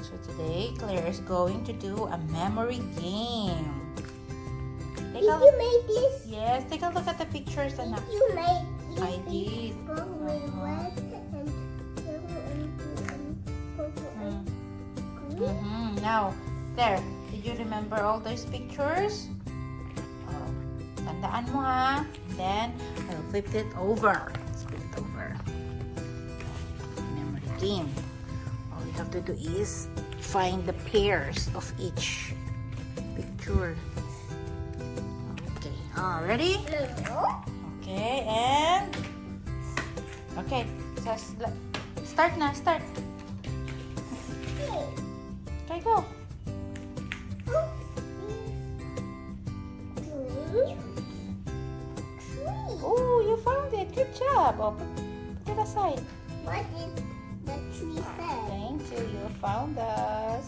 So today, Claire is going to do a memory game. Did you make this? Yes, take a look at the pictures. Did you make this? I did. With red and yellow and purple and green? Now, Claire, did you remember all those pictures? Oh, tandaan mo ha. Then, I'll flip it over. Let's flip it over. Memory game. All you have to do is find the pairs of each picture. Okay, ready? No. Okay, and... Okay, so start na, start. Okay, go. Oh, you found it. Good job. Oh, put it aside. What did the tree say? Thank you. You found us.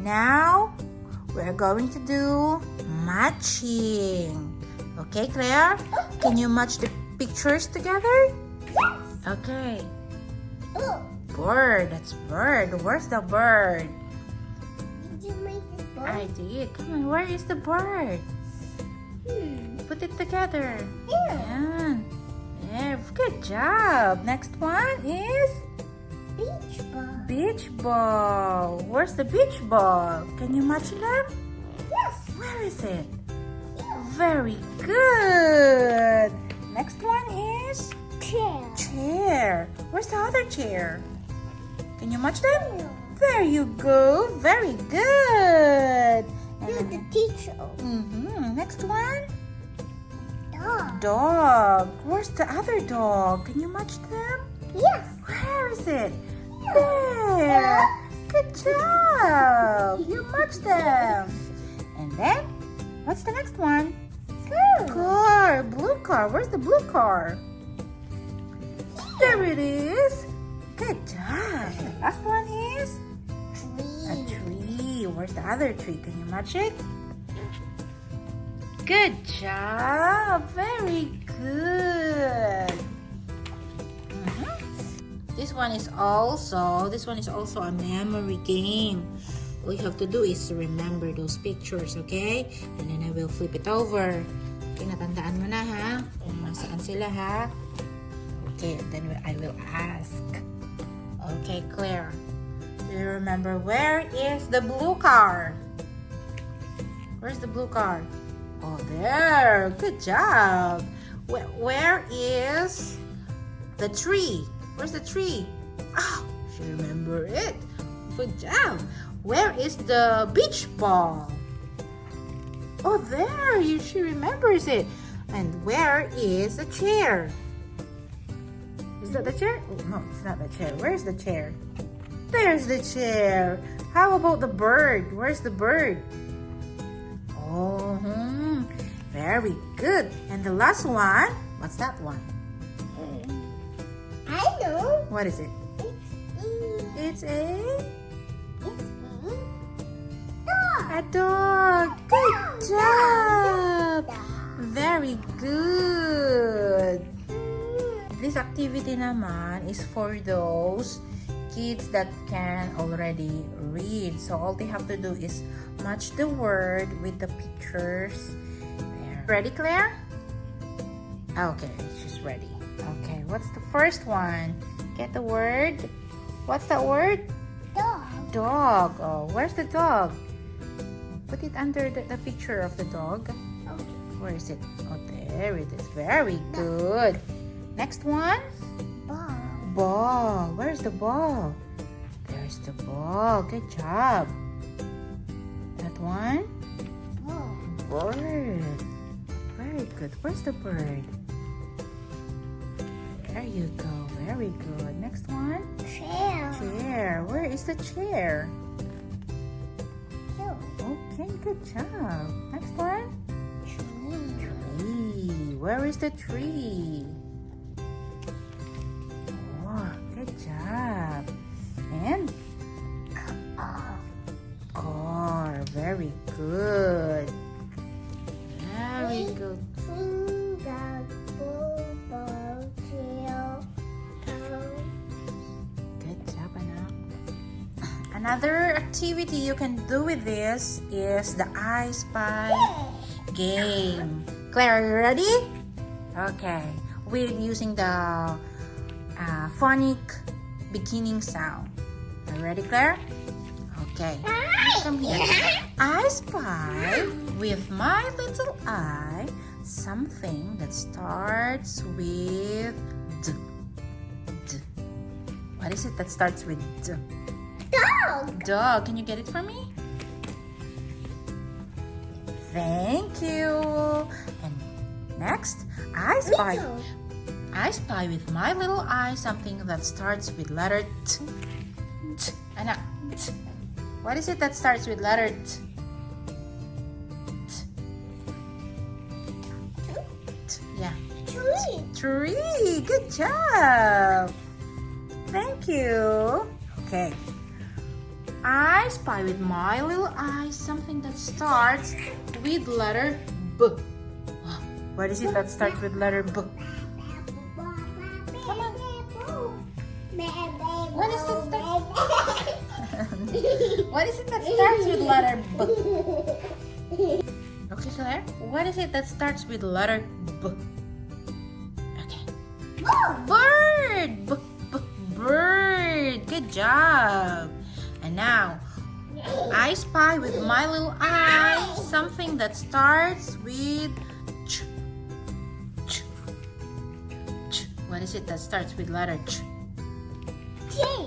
Now, we're going to do matching. Okay, Claire? Can you match the pictures together? Yes. Okay. Oh, Bird. That's bird. Where's the bird? did you make this bird? I did. Come on, where is the bird? Put it together. Here. Yan. There. Good job. Next one is Beach ball. beach ball. Where's the beach ball? Can you match them? Yes. Where is it? Here. Very good. Next one is Chair. chair. Where's the other chair? Can you match them? Here. There you go. Very good. You're the teacher. Next one. Dog. Dog. Where's the other dog? Can you match them? Yes. Where is it? There. Good job. You matched them. And then, what's the next one? Car. Blue car. Where's the blue car? There it is. Good job. The last one is a tree. Where's the other tree? Can you match it? Good job. Very good. This one is also a memory game. All you have to do is remember those pictures, okay? And then I will flip it over. Okay, natandaan mo na ha? Kung nasaan sila ha? Okay, then I will ask. Okay, Claire. Do you remember where is the blue car? Where's the blue car? Oh, there. Good job. Where is the tree? Where's the tree? Oh, she remember it. Good job. Where is the beach ball? Oh, there. She remembers it. And where is the chair? Is that the chair? Oh, no, it's not the chair. Where's the chair? There's the chair. How about the bird? Where's the bird? Oh, very good. And the last one, what's that one? I know. What is it? It's a dog. Good job. Very good. This activity naman is for those kids that can already read. So all they have to do is match the word with the pictures. There. Ready, Claire? Okay, she's ready. Okay, what's the first one? Get the word. What's that word? Dog. Dog. Oh, where's the dog? Put it under the picture of the dog. Okay. Where is it? Oh, there it is. Very good. Next one. Ball. ball. Where's the ball? There's the ball. Good job. That one? Bird. Very good. Where's the bird? There you go. Very good. Next one? Chair. Chair. Where is the chair? Okay, good job. Next one? Tree. Where is the tree? Oh, good job. And? Car. Very good. Very good. Good job, Anna. Another activity you can do with this is the I Spy game. Claire, are you ready? Okay. We're using the phonic beginning sound. Are you ready, Claire? Okay. Come here. I spy with my little eye something that starts with D. D. What is it that starts with D? Dog. Dog. Can you get it for me? Thank you. And next, I spy. Little. I spy with my little eye something that starts with letter T. T. Anna, T. What is it that starts with letter T? T. T. Yeah. Tree. Tree. Good job. Thank you. Okay. I spy with my little eye something that starts with letter B. What is it that starts with letter B? Come on. What is it that What is it that starts with letter B? Okay, Claire. What is it that starts with letter B? Okay. Bird. B, b, bird. Good job. And now, I spy with my little eye something that starts with ch. Ch. Ch. What is it that starts with letter ch?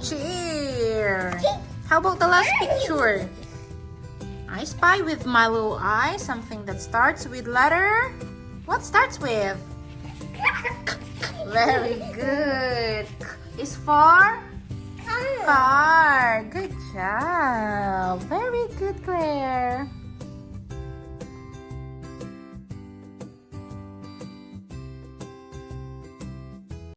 Chair. How about the last picture? I spy with my little eye something that starts with letter. What starts with? Very good. Is for car. Good job. Very good, Claire.